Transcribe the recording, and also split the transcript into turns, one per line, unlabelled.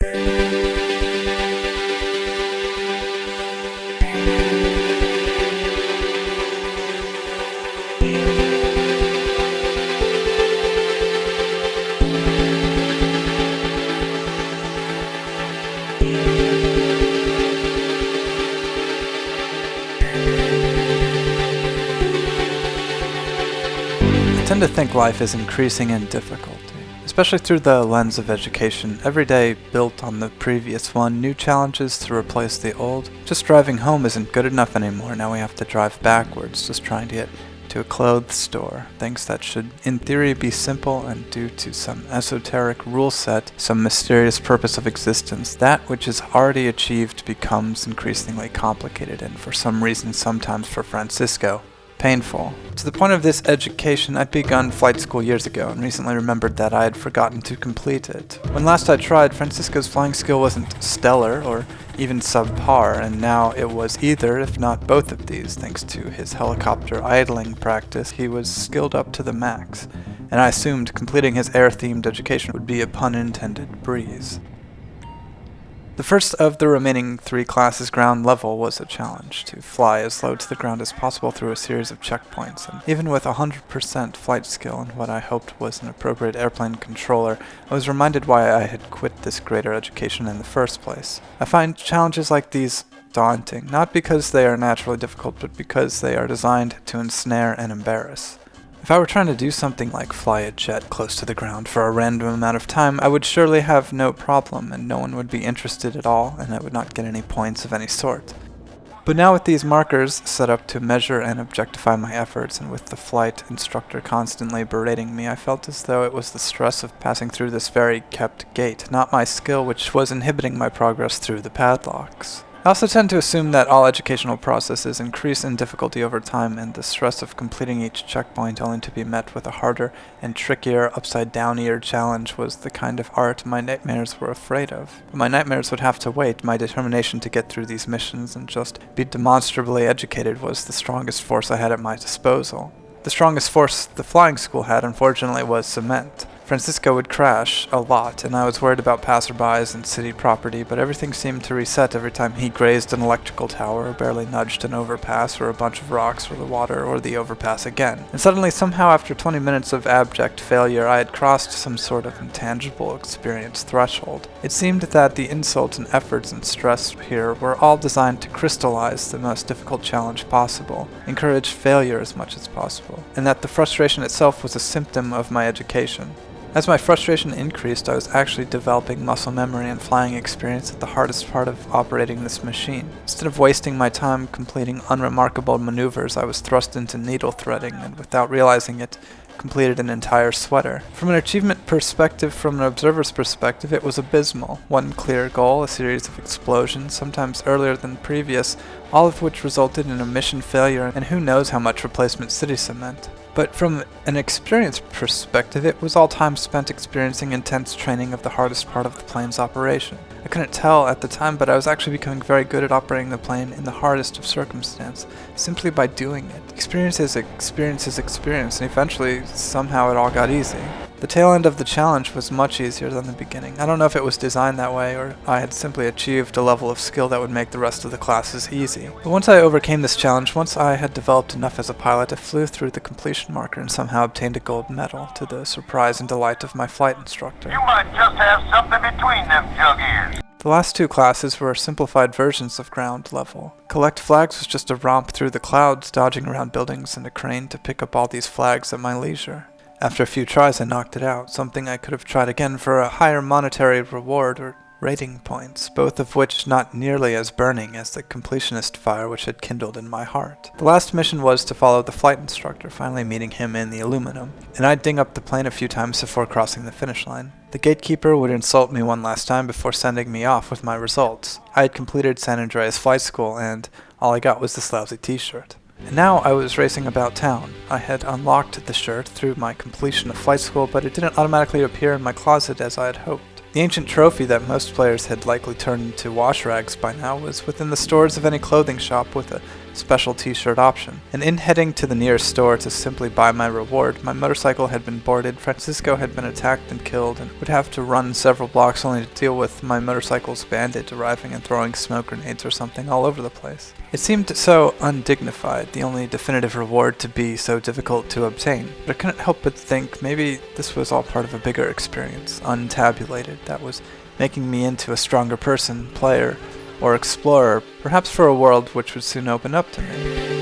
I tend to think life is increasing in difficulty, especially through the lens of education. Every day built on the previous one, new challenges to replace the old. Just driving home isn't good enough anymore. Now we have to drive backwards, just trying to get to a clothes store. Things that should, in theory, be simple, and due to some esoteric rule set, some mysterious purpose of existence, that which is already achieved becomes increasingly complicated, and for some reason, sometimes for Francisco, painful. To the point of this education, I'd begun flight school years ago and recently remembered that I had forgotten to complete it. When last I tried, Francisco's flying skill wasn't stellar or even subpar, and now it was either, if not both of these. Thanks to his helicopter idling practice, he was skilled up to the max, and I assumed completing his air-themed education would be a pun-intended breeze. The first of the remaining 3 classes ground level was a challenge to fly as low to the ground as possible through a series of checkpoints, and even with 100% flight skill and what I hoped was an appropriate airplane controller, I was reminded why I had quit this greater education in the first place. I find challenges like these daunting, not because they are naturally difficult, but because they are designed to ensnare and embarrass. If I were trying to do something like fly a jet close to the ground for a random amount of time, I would surely have no problem, and no one would be interested at all, and I would not get any points of any sort. But now with these markers set up to measure and objectify my efforts, and with the flight instructor constantly berating me, I felt as though it was the stress of passing through this very kept gate, not my skill, which was inhibiting my progress through the padlocks. I also tend to assume that all educational processes increase in difficulty over time, and the stress of completing each checkpoint only to be met with a harder and trickier upside-down-ear challenge was the kind of art my nightmares were afraid of. But my nightmares would have to wait. My determination to get through these missions and just be demonstrably educated was the strongest force I had at my disposal. The strongest force the flying school had, unfortunately, was cement. Francisco would crash a lot, and I was worried about passerbys and city property, but everything seemed to reset every time he grazed an electrical tower, or barely nudged an overpass, or a bunch of rocks, or the water, or the overpass again. And suddenly, somehow, after 20 minutes of abject failure, I had crossed some sort of intangible experience threshold. It seemed that the insults and efforts and stress here were all designed to crystallize the most difficult challenge possible, encourage failure as much as possible, and that the frustration itself was a symptom of my education. As my frustration increased, I was actually developing muscle memory and flying experience at the hardest part of operating this machine. Instead of wasting my time completing unremarkable maneuvers, I was thrust into needle threading, and without realizing it, completed an entire sweater. From an achievement perspective, from an observer's perspective, it was abysmal. One clear goal, a series of explosions, sometimes earlier than previous, all of which resulted in a mission failure, and who knows how much replacement city cement. But from an experience perspective, it was all time spent experiencing intense training of the hardest part of the plane's operation. I couldn't tell at the time, but I was actually becoming very good at operating the plane in the hardest of circumstances, simply by doing it. Experience is experience, and eventually, somehow it all got easy. The tail end of the challenge was much easier than the beginning. I don't know if it was designed that way, or I had simply achieved a level of skill that would make the rest of the classes easy. But once I overcame this challenge, once I had developed enough as a pilot, I flew through the completion marker and somehow obtained a gold medal, to the surprise and delight of my flight instructor.
You might just have something between them jug ears.
The last 2 classes were simplified versions of ground level. Collect flags was just a romp through the clouds, dodging around buildings and a crane to pick up all these flags at my leisure. After a few tries, I knocked it out, something I could have tried again for a higher monetary reward or rating points, both of which not nearly as burning as the completionist fire which had kindled in my heart. The last mission was to follow the flight instructor, finally meeting him in the aluminum, and I'd ding up the plane a few times before crossing the finish line. The gatekeeper would insult me one last time before sending me off with my results. I had completed San Andreas flight school, and all I got was this lousy t-shirt. And now I was racing about town. I had unlocked the shirt through my completion of flight school, but it didn't automatically appear in my closet as I had hoped. The ancient trophy that most players had likely turned into wash rags by now was within the stores of any clothing shop with a special t-shirt option. And in heading to the nearest store to simply buy my reward, my motorcycle had been boarded, Francisco had been attacked and killed, and would have to run several blocks only to deal with my motorcycle's bandit arriving and throwing smoke grenades or something all over the place. It seemed so undignified, the only definitive reward to be so difficult to obtain, but I couldn't help but think maybe this was all part of a bigger experience, untabulated, that was making me into a stronger person, player, or explorer, perhaps for a world which would soon open up to me.